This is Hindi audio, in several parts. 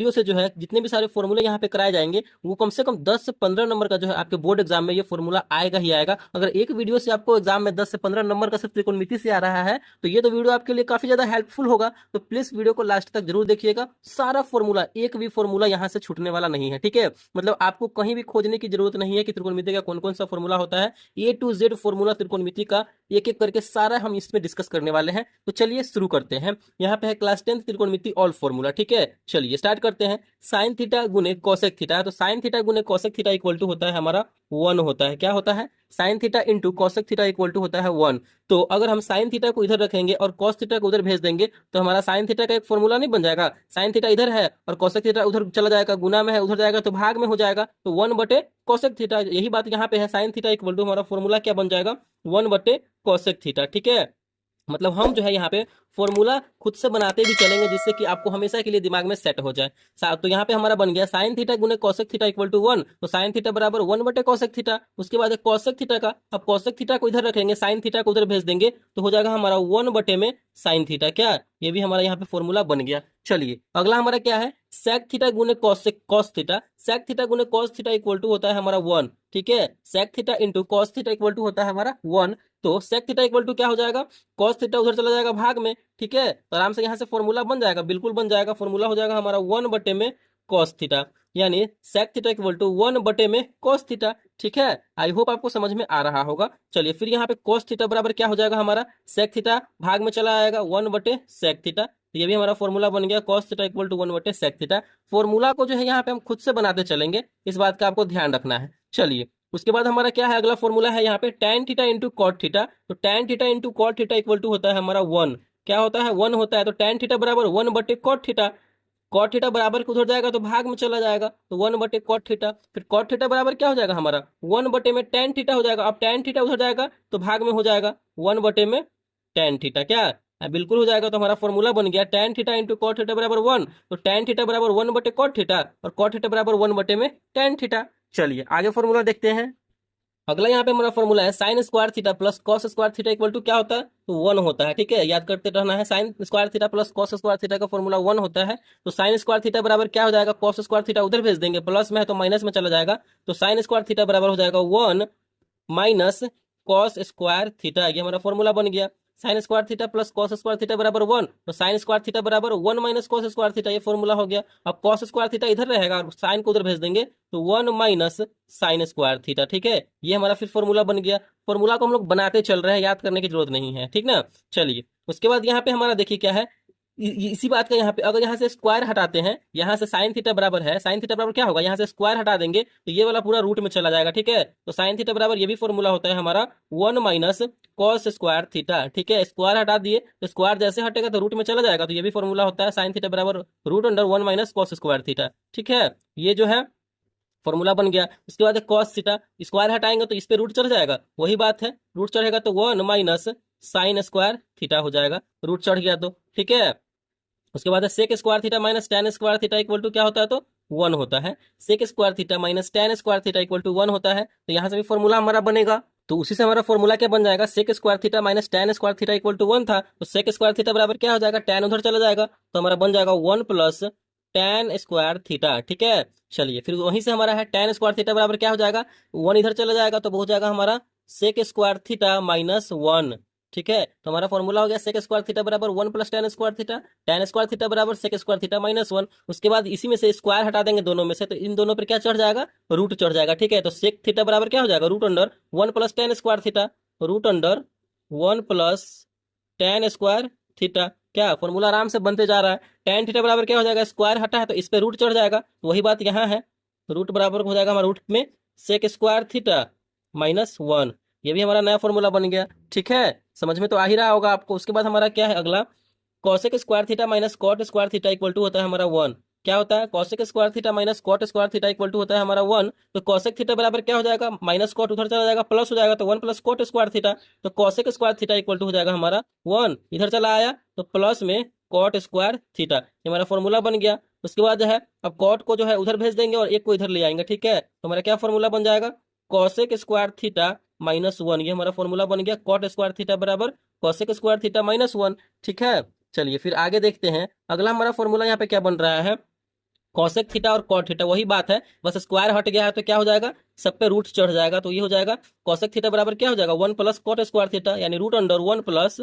वीडियो से जो है जितने भी सारे फॉर्मूले यहाँ पे कराए जाएंगे वो कम से कम 10 से 15 नंबर का जो है आपके बोर्ड एग्जाम में ये फॉर्मूला आएगा ही आएगा। अगर एक वीडियो से आपको एग्जाम में 10 से 15 नंबर का सिर्फ त्रिकोणमिति से आ रहा है तो ये तो वीडियो आपके लिए काफी ज्यादा हेल्पफुल होगा। तो प्लीज वीडियो को लास्ट तक जरूर देखिएगा। सारा फॉर्मूला, एक भी फॉर्मूला यहाँ से छूटने वाला नहीं है, ठीक है। मतलब आपको कहीं भी खोजने की जरूरत नहीं है कि त्रिकोणमिति का कौन कौन सा फॉर्मूला होता है। A to Z फॉर्मूला त्रिकोणमिति का एक एक करके सारा हम इसमें डिस्कस करने वाले हैं। तो चलिए शुरू करते हैं। यहाँ पे है क्लास 10 त्रिकोणमिति ऑल फॉर्मूला, ठीक है। चलिए स्टार्ट करते हैं। साइन थीटा गुने कोसेक थीटा, तो साइन थीटा गुने कोसेक थीटा इक्वल टू होता है हमारा 1 होता है। क्या होता है? Sine theta into cosec theta equal to होता है 1। तो अगर हम साइन थीटा को इधर रखेंगे और कॉस थीटा को उधर भेज देंगे तो हमारा साइन थीटा का एक फॉर्मूला नहीं बन जाएगा। साइन थीटा इधर है और कोसेक थीटा उधर चला जाएगा, गुना में है उधर जाएगा तो भाग में हो जाएगा, तो 1 बटे कोसेक थीटा। यही बात यहाँ पे है, साइन थीटा इक्वल टू हमारा फॉर्मूला क्या बन जाएगा? 1 बटे कोसेक थीटा, ठीक है। मतलब हम जो है यहाँ पे फॉर्मूला खुद से बनाते भी चलेंगे जिससे कि आपको हमेशा के लिए दिमाग में सेट हो जाए। तो यहाँ पे हमारा बन गया साइन थीटा गुने कोसेक थीटा इक्वल टू 1, तो साइन थीटा बराबर 1 बटे कोसेक थीटा। उसके बाद कोसेक थीटा का, अब कोसेक थीटा को इधर रखेंगे, साइन थीटा को उधर भेज देंगे तो हो जाएगा हमारा 1 बटे में साइन थीटा। क्या? ये भी हमारा यहाँ पे फॉर्मूला बन गया। चलिए अगला हमारा क्या है? सेक थीटा गुने cosec cos theta. Sec theta गुने कॉस थीटा इक्वल टू होता है हमारा 1, ठीक है। Sec theta into cos theta equal to होता है हमारा 1। तो सेक थीटा इक्वल टू क्या हो जाएगा? कॉस थीटा उधर चला जाएगा भाग में, ठीक है। तो आराम से यहाँ से फॉर्मूला बन जाएगा, बिल्कुल बन जाएगा। फॉर्मूला हो जाएगा हमारा 1 बटे में कॉस थीटा, यानी सेक थीटा इक्वल टू 1 बटे में कॉस थीटा, ठीक है। आई होप आपको समझ में आ रहा होगा। चलिए फिर यहाँ पे कॉस थीटा बराबर क्या हो जाएगा हमारा? सेक थीटा भाग में चला आएगा 1 बटे सेक थीटा। तो ये भी हमारा फॉर्मूला बन गया, कॉस थीटा इक्वल टू 1 बटे सेक थीटा। फॉर्मूला को जो है यहाँ पे हम खुद से बनाते चलेंगे, इस बात का आपको ध्यान रखना है। चलिए उसके बाद हमारा क्या है? अगला फॉर्मूला है यहाँ पे tan theta into cot theta. तो tan theta into cot theta equal to होता है हमारा 1। क्या होता है? 1 होता है। तो tan थीटा बराबर 1 बटे कॉट थीटा। कॉट थीटा बराबर उधर जाएगा तो भाग में चला जाएगा, तो 1 बटे कॉट थीटा। फिर कॉट थीटा बराबर क्या हो जाएगा हमारा? 1 बटे में tan थीटा हो जाएगा। अब tan थीटा उधर जाएगा तो भाग में हो जाएगा 1 बटे में tan थीटा। क्या? बिल्कुल हो जाएगा। तो हमारा फॉर्मूला बन गया tan theta into cot theta बराबर 1। तो tan थीटा बराबर 1 बटे कॉट थीटा और कॉट थीटा बराबर 1 बटे में tan थीटा। चलिए आगे फॉर्मूला देखते हैं। अगला यहाँ पे हमारा फॉर्मूला है sine square theta plus cos square theta equal to क्या होता है? तो 1 होता है, ठीक है। याद करते रहना है, sine square theta plus cos square theta का फॉर्मूला 1 होता है। तो साइन स्क्वायर थीटा बराबर क्या हो जाएगा? कॉस स्क्वायर थीटा उधर भेज देंगे, प्लस में है तो माइनस में चला जाएगा, तो साइन स्क्वायर थीटा बराबर हो जाएगा 1 माइनस कॉस स्क्वायर थीटा। ये हमारा फॉर्मूला बन गया। Sign square theta plus cos square theta बराबर 1, तो साइन स्क्वायर थीटा बराबर 1 माइनस कॉस स्क्वायर थीटा, ये फॉर्मूला हो गया। अब कॉस स्क्वायर थीटा इधर रहेगा और साइन को उधर भेज देंगे तो 1 माइनस साइन स्क्वायर थीटा, ठीक है। ये हमारा फिर फॉर्मूला बन गया। फॉर्मूला को हम लोग बनाते चल रहे हैं, याद करने की जरूरत नहीं है, ठीक ना। चलिए उसके बाद यहाँ पे हमारा देखिए क्या है, इसी बात का यहाँ पे अगर यहाँ से स्क्वायर हटाते हैं, यहाँ से साइन थीटा बराबर है, साइन थीटा बराबर क्या होगा? यहाँ से स्क्वायर हटा देंगे तो ये वाला पूरा रूट में चला जाएगा, ठीक है। तो साइन थीटा बराबर ये भी फॉर्मूला होता है हमारा 1 माइनस कॉस स्क्वायर थीटा, ठीक है। स्क्वायर हटा दिए तो स्क्वायर जैसे हटेगा तो रूट में चला जाएगा, तो ये भी फॉर्मूला होता है साइन थीटा बराबर root under 1 minus cos square theta, ठीक है। ये जो है फॉर्मूला बन गया। उसके बाद कॉस थीटा, स्क्वायर हटाएंगे तो इस पे रूट चढ़ जाएगा, वही बात है, रूट चढ़ेगा तो 1 माइनस साइन स्क्वायर थीटा हो जाएगा, रूट चढ़ गया तो, ठीक है। उसके बाद sec square theta minus tan square theta equal to क्या होता है? तो 1 होता है। Sec square theta minus tan square theta equal to 1 होता है। तो यहाँ से भी फॉर्मूला हमारा बनेगा, तो उसी से हमारा फॉर्मूला क्या बन जाएगा? Sec square theta minus tan square theta equal to 1 था, तो सेक स्क्वायर थीटा बराबर क्या हो जाएगा? tan उधर चला जाएगा तो हमारा बन जाएगा 1 प्लस tan स्क्वायर थीटा, ठीक है। चलिए फिर वहीं से हमारा है tan स्क्वायर थीटा बराबर क्या हो जाएगा? 1 इधर चला जाएगा तो हो जाएगा हमारा सेक स्क्वायर थीटा माइनस 1, ठीक है। तो हमारा फॉर्मूला हो गया सेक स्क्वायर थीटा बराबर 1 plus tan square theta, tan square theta बराबर सेक स्क्वायर थीटा माइनस 1। उसके बाद इसी में से स्क्वायर हटा देंगे दोनों में से, तो इन दोनों पर क्या चढ़ जाएगा? रूट चढ़ जाएगा, ठीक है। तो सेक थीटा बराबर क्या हो जाएगा? Root under 1 plus tan square theta, root under 1 plus tan square theta. क्या फॉर्मूला आराम से बनते जा रहा है। tan थीटा बराबर क्या हो जाएगा? स्क्वायर हटा है तो इस पे रूट चढ़ जाएगा, तो वही बात यहाँ है, रूट बराबर हो जाएगा हमारा रूट में सेक स्क्वायर थीटा माइनस 1। ये भी हमारा नया फॉर्मूला बन गया, ठीक है। समझ में तो आ ही रहा होगा आपको। उसके बाद हमारा क्या है अगला? Cosec square theta minus cot square theta equal to होता है हमारा 1। क्या होता है? Cosec square theta minus cot square theta equal to होता है हमारा 1। तो कॉसेक थीटा बराबर क्या हो जाएगा? माइनस कॉट उधर चला जाएगा, प्लस हो जाएगा, तो 1 प्लस कॉट स्क्वायर थीटा। तो cosec square theta equal to हो जाएगा हमारा 1, इधर चला आया तो प्लस में कॉट स्क्वायर थीटा, ये हमारा फॉर्मूला बन गया। उसके बाद है अब कॉट को जो है उधर भेज देंगे और एक को इधर ले आएंगे, ठीक है। तो हमारा क्या फॉर्मूला बन जाएगा? कॉसेक स्क्वायर थीटा माइनस 1, ये हमारा फॉर्मूला बन गया। कॉट स्क्वायर थीटा बराबर कॉसेक स्क्वायर थीटा माइनस 1, ठीक है। चलिए फिर आगे देखते हैं। अगला हमारा फॉर्मूला यहाँ पे क्या बन रहा है? कॉसेक थीटा और कॉट थीटा वही बात है, बस स्क्वायर हट गया है तो क्या हो जाएगा, सब पे रूट चढ़ जाएगा, तो ये हो जाएगा कॉसेक थीटा बराबर क्या हो जाएगा 1 प्लस कॉट स्क्वायर थीटा, यानी root under 1 plus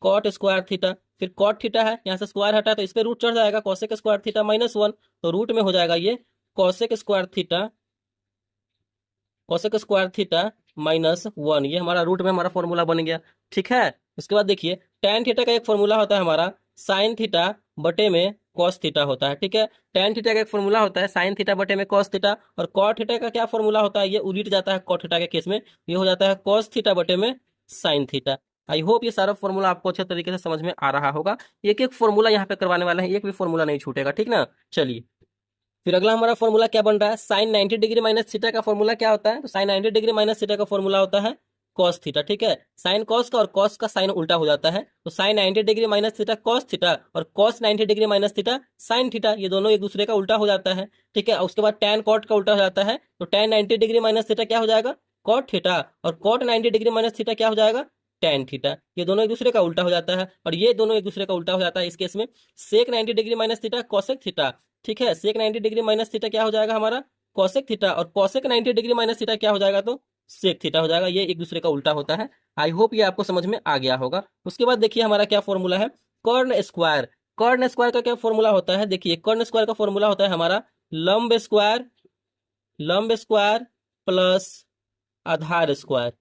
cot square theta. फिर कॉट थीटा है, यहाँ से स्क्वायर हटा तो इस पे रूट चढ़ जाएगा, कॉसेक स्क्वायर थीटा -1, तो रूट में हो जाएगा ये cosec square theta, cosec square theta -1, ये हमारा रूट में हमारा फॉर्मूला बन गया। ठीक है, उसके बाद देखिए tan थीटा का एक फॉर्मूला होता है हमारा साइन थीटा बटे में कॉस थीटा होता है। ठीक है, tan थीटा का एक फॉर्मूला होता है साइन थीटा बटे में कॉस थीटा, और कॉट थीटा का क्या फॉर्मूला होता है, ये उलट जाता है कॉट थीटा के केस में, ये हो जाता है कॉस थीटा बटे में साइन थीटा। आई होप ये सारा फॉर्मूला आपको अच्छे तरीके से समझ में आ रहा होगा। एक एक फॉर्मूला यहाँ पे करवाने वाले हैं, एक भी फॉर्मूला नहीं छूटेगा, ठीक ना। चलिए फिर अगला हमारा फॉर्मूला क्या बन रहा है, साइन 90 डिग्री माइनस थीटा का फॉर्मूला क्या होता है, तो साइन 90 डिग्री माइनस थीटा का फॉर्मूला होता है कॉस थीटा। ठीक है, साइन कॉस का और कॉस का साइन उल्टा हो जाता है, तो sine 90 degree minus theta cos theta और cos 90 degree minus theta sine theta, ये दोनों एक दूसरे का उल्टा हो जाता है। ठीक है, उसके बाद टैन कॉट का उल्टा हो जाता है, तो टैन 90 डिग्री माइनस थीटा क्या हो जाएगा कॉट थीटा, और कॉट 90 डिग्री माइनस थीटा क्या हो जाएगा टैन थीटा, ये दोनों एक दूसरे का उल्टा हो जाता है, और ये दोनों एक दूसरे का उल्टा हो जाता है इस केस में सेक 90 degree minus theta cosec theta. ठीक है, सेक 90 डिग्री माइनस थीटा क्या हो जाएगा हमारा कॉसेक थीटा, और कॉसेक 90 डिग्री माइनस थीटा क्या हो जाएगा, तो सेक थीटा हो जाएगा, ये एक दूसरे का उल्टा होता है। आई होप ये आपको समझ में आ गया होगा। उसके बाद देखिए हमारा क्या फॉर्मूला है कर्ण स्क्वायर। कर्ण स्क्वायर का क्या फॉर्मूला होता है, देखिए कर्ण स्क्वायर का फॉर्मूला होता है हमारा लंब स्क्वायर, लंब स्क्वायर प्लस आधार स्क्वायर।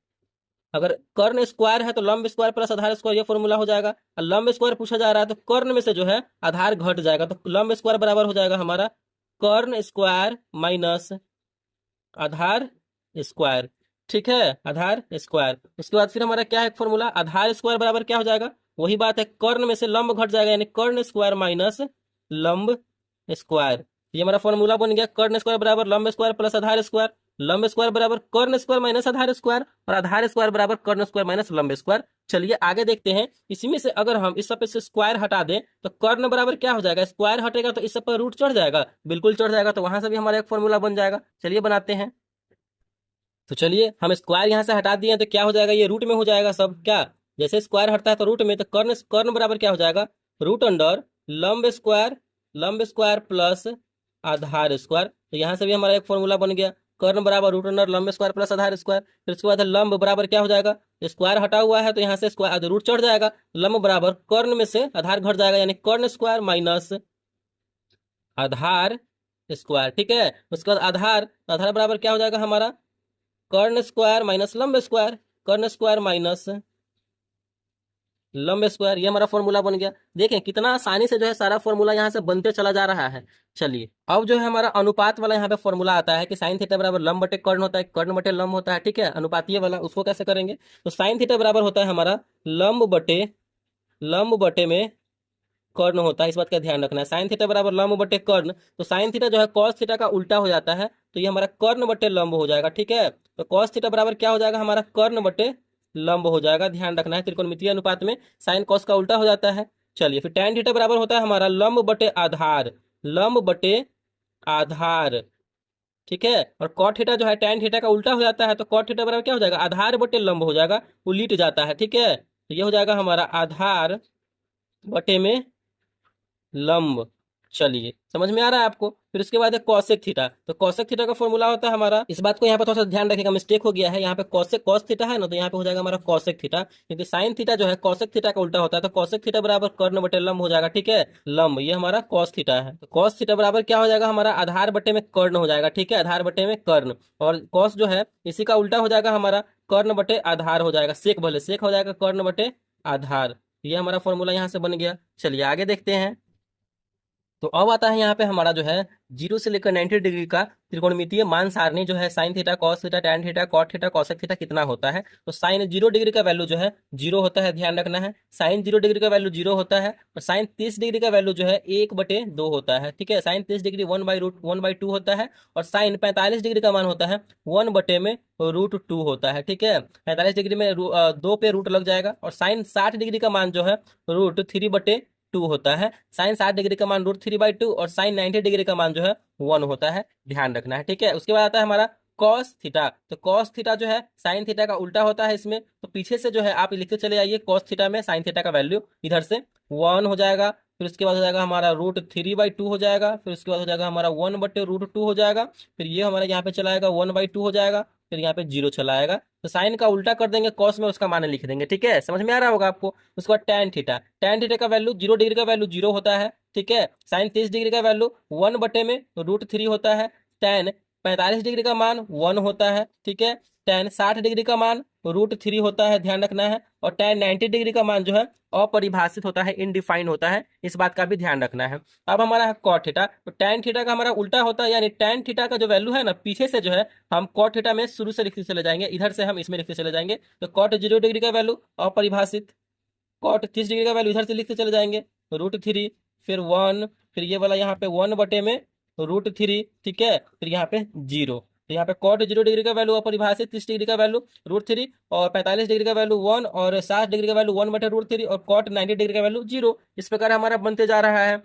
अगर कर्ण स्क्वायर है तो लंब स्क्वायर प्लस आधार स्क्वायर, ये फॉर्मूला हो जाएगा। और लंब स्क्वायर पूछा जा रहा है तो कर्ण में से जो है आधार घट जाएगा, तो लंब स्क्वायर बराबर हो जाएगा हमारा कर्ण स्क्वायर माइनस आधार स्क्वायर। ठीक है, आधार स्क्वायर। उसके बाद फिर हमारा क्या है फॉर्मूला, आधार स्क्वायर बराबर क्या हो जाएगा, वही बात है कर्ण में से लंब घट जाएगा, यानी कर्ण स्क्वायर माइनस लंब स्क्वायर। ये हमारा फॉर्मूला बन गया कर्ण स्क्वायर बराबर लंब स्क्वायर प्लस आधार स्क्वायर, लंब स्क्वायर बराबर कर्ण स्क्वायर माइनस आधार स्क्वायर, और आधार स्क्वायर बराबर कर्ण स्क्वायर माइनस लंब स्क्वायर। चलिए आगे देखते हैं, इसी में से अगर हम इस सब पे से स्क्वायर हटा दें तो कर्ण बराबर क्या हो जाएगा, स्क्वायर हटेगा तो इस सब पर रूट चढ़ जाएगा, बिल्कुल चढ़ जाएगा, तो वहां से भी हमारा एक फॉर्मूला बन जाएगा। चलिए बनाते हैं, तो चलिए हम स्क्वायर यहाँ से हटा दिए तो क्या हो जाएगा, ये रूट में हो जाएगा सब, क्या जैसे स्क्वायर हटता है तो रूट में, तो कर्ण कर्ण बराबर क्या हो जाएगा रूट अंडर लंब स्क्वायर, लंब स्क्वायर प्लस आधार स्क्वायर। तो यहाँ से भी हमारा एक फॉर्मूला बन गया कर्ण बराबर रूट अंडर लंब स्क्वायर प्लस आधार स्क्वायर। फिर उसके बाद लंब बराबर क्या हो जाएगा, स्क्वायर हटा हुआ है तो यहाँ से स्क्वायर रूट चढ़ जाएगा, लंब बराबर कर्ण में से आधार घट जाएगा, यानी कर्ण स्क्वायर माइनस आधार स्क्वायर। ठीक है, उसके बाद आधार, आधार बराबर क्या हो जाएगा हमारा कर्ण स्क्वायर माइनस लंब स्क्वायर, कर्ण स्क्वायर माइनस लंब स्क्वायर, ये हमारा फॉर्मूला बन गया। देखें कितना आसानी से जो है सारा फॉर्मूला यहाँ से बनते चला जा रहा है। चलिए अब जो है हमारा अनुपात वाला यहाँ पे फॉर्मूला आता है कि साइन थीटा बराबर लंब बटे कर्ण होता है, कर्ण बटे लंब होता है। ठीक है, अनुपातीय वाला उसको कैसे करेंगे, तो साइन थीटा बराबर होता है हमारा लंब बटे में कर्ण होता है, इस बात का ध्यान रखना है। साइन थीटा बराबर लंब बटे कर्ण, तो साइन थीटा जो है कॉस थीटा का उल्टा हो जाता है, तो ये हमारा कर्ण बटे लंब हो जाएगा। ठीक है, तो कॉस थीटा बराबर क्या हो जाएगा हमारा कर्ण बटे लंब हो जाएगा, ध्यान रखना है त्रिकोणमितीय अनुपात में साइन कॉस का उल्टा हो जाता है। चलिए फिर tan थीटा बराबर होता है हमारा लंब बटे आधार, लंब बटे आधार। ठीक है, और कॉट थीटा जो है tan थीटा का उल्टा हो जाता है, तो कॉट थीटा बराबर क्या हो जाएगा आधार बटे लंब हो जाएगा, उलट जाता है। ठीक है, तो ये हो जाएगा हमारा आधार बटे में लंब। चलिए समझ में आ रहा है आपको। फिर उसके बाद है कॉसेक थीटा, तो कॉसेक थीटा का फॉर्मूला होता है हमारा, इस बात को यहाँ पे थोड़ा सा ध्यान रखिएगा, मिस्टेक हो गया है यहाँ पे कॉसेक कॉस थीटा है ना, तो यहाँ पे हो जाएगा हमारा कॉसेक थीटा, क्योंकि साइन थीटा जो है कॉसेक थीटा का उल्टा होता है, तो कॉसेक थीटा बराबर कर्ण बटे लंब हो जाएगा। ठीक है, लंब ये हमारा कॉस थीटा है, तो कॉस थीटा बराबर क्या हो जाएगा हमारा आधार बटे में कर्ण हो जाएगा। ठीक है, आधार बटे में कर्ण, और कॉस जो है इसी का उल्टा हो जाएगा हमारा कर्ण बटे आधार हो जाएगा, सेक भले सेक हो जाएगा कर्ण बटे आधार। ये हमारा फॉर्मूला यहाँ से बन गया। चलिए आगे देखते हैं, तो अब आता है यहाँ पे हमारा जो है 0 से लेकर 90 डिग्री का त्रिकोणमितीय मान सारणी जो है sine theta cos theta tan theta cot theta cosec theta कितना होता है। तो साइन 0 डिग्री का वैल्यू जो है 0 होता है, ध्यान रखना है। साइन 0 डिग्री का वैल्यू 0 होता है, और साइन 30 डिग्री का वैल्यू जो है 1/2 होता है। ठीक है, साइन 30 डिग्री 1/√1/2 होता है, और साइन 45 डिग्री का मान होता है 1/√2 होता है। ठीक है, 45 डिग्री में 2 पे रूट लग जाएगा, और साइन 60 डिग्री का मान जो है √3/2 होता है। साइन 60 डिग्री का मान √3/2, और साइन 90 डिग्री का मान जो है 1 होता है, ध्यान रखना है। ठीक है, उसके बाद आता है हमारा कॉस थीटा, तो कॉस थीटा जो है साइन थीटा का उल्टा होता है इसमें, तो पीछे से जो है आप लिखते चले जाइए कॉस थीटा में साइन थीटा का वैल्यू इधर से 1 हो जाएगा, फिर उसके बाद हो जाएगा हमारा √3/2 हो जाएगा, फिर उसके बाद हो जाएगा हमारा 1/√2 हो जाएगा, फिर ये हमारा यहाँ पे चला आएगा 1/2 हो जाएगा, फिर यहाँ पे 0 चला आएगा। तो साइन का उल्टा कर देंगे, कॉस में उसका मान लिख देंगे। ठीक है, समझ में आ रहा होगा आपको। उसके बाद tan थीटा का वैल्यू 0 डिग्री का वैल्यू 0 होता है। ठीक है, साइन 30 डिग्री का वैल्यू 1/√3 होता है। tan 45 डिग्री का मान 1 होता है। ठीक है, tan 60 डिग्री का मान √3 होता है, ध्यान रखना है। और tan 90 डिग्री का मान जो है अपरिभाषित होता है, इनडिफाइंड होता है, इस बात का भी ध्यान रखना है। अब हमारा है cot थीटा, तो tan थीटा का हमारा उल्टा होता है, यानी tan थीटा का जो वैल्यू है ना, पीछे से जो है हम cot थीटा में शुरू से लिखते चले जाएंगे, इधर से हम इसमें लिखते चले जाएंगे। तो cot 0 डिग्री का वैल्यू अपरिभाषित, cot 30 डिग्री का वैल्यू इधर से लिखते चले जाएंगे √3, फिर 1, फिर ये वाला यहाँ पे 1/√3। ठीक है, फिर यहाँ पे 0। तो यहाँ पे cot 0 डिग्री का वैल्यू अपरिभाषित, 30 डिग्री का वैल्यू √3, और 45 डिग्री का वैल्यू 1, और 60 डिग्री का वैल्यू 1/√3, और cot 90 डिग्री का वैल्यू 0। इस प्रकार हमारा बनते जा रहा है।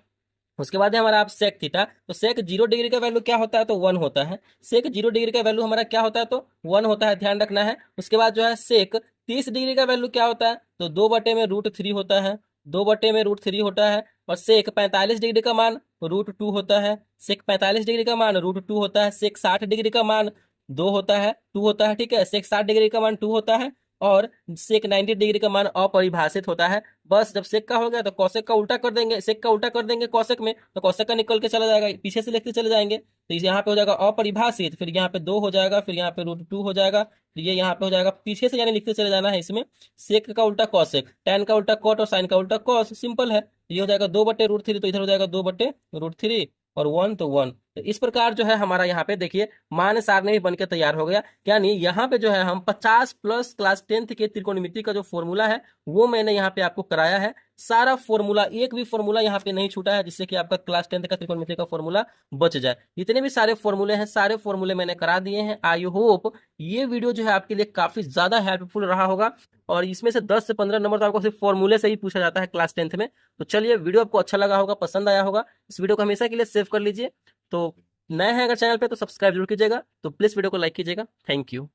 उसके बाद है हमारा आप सेक थीटा, तो सेक 0 डिग्री का वैल्यू क्या होता है, तो 1 होता है। सेक 0 डिग्री का वैल्यू हमारा क्या होता है, तो 1 होता है, ध्यान रखना है। उसके बाद जो है सेक 30 डिग्री का वैल्यू क्या होता है, तो 2/√3 होता है, 2/√3 होता है। और सेक 45 डिग्री का मान √2 होता है, सेक 45 डिग्री का मान √2 होता है। सेक 60 डिग्री का मान 2 होता है, 2 होता है। ठीक है, सेक 60 डिग्री का मान 2 होता है, और सेक 90 डिग्री का मान अपरिभाषित होता है। बस जब सेक का हो गया तो कौशिक का उल्टा कर देंगे, सेक का उल्टा कर देंगे कौशिक में, तो कौशिक का निकल के चला जाएगा, पीछे से लिखते चले जाएंगे। तो इस यहाँ पे हो जाएगा अपरिभाषित, फिर यहाँ पे 2 हो जाएगा, फिर यहाँ पे √2 हो जाएगा, फिर ये यहाँ पे हो जाएगा, पीछे से यानी लिखते चले जाना है इसमें। सेक का उल्टा कौशिक, tan का उल्टा cot, और साइन का उल्टा कॉस, सिंपल है। ये हो जाएगा 2/√3, तो इधर हो जाएगा 2/√3, और 1 तो 1। तो इस प्रकार जो है हमारा यहाँ पे देखिए मान सारणी भी बनकर तैयार हो गया। यानी यहाँ पे जो है हम 50+ क्लास 10th के त्रिकोणमिति का जो फॉर्मूला है वो मैंने यहाँ पे आपको कराया है। सारा फॉर्मूला, एक भी फॉर्मूला यहाँ पे नहीं छूटा है, जिससे कि आपका क्लास 10th का त्रिकोणमिति का फॉर्मूला बच जाए। जितने भी सारे फॉर्मूले हैं, सारे फॉर्मूले मैंने करा दिए हैं। आई होप ये वीडियो जो है आपके लिए काफी ज्यादा हेल्पफुल रहा होगा, और इसमें से 10 से 15 नंबर तो आपको सिर्फ फॉर्मूले से ही पूछा जाता है क्लास 10th में। तो चलिए, वीडियो आपको अच्छा लगा होगा, पसंद आया होगा, इस वीडियो को हमेशा के लिए सेव कर लीजिए। तो नए हैं अगर चैनल पे तो सब्सक्राइब जरूर कीजिएगा, तो प्लीज वीडियो को लाइक कीजिएगा। Thank you.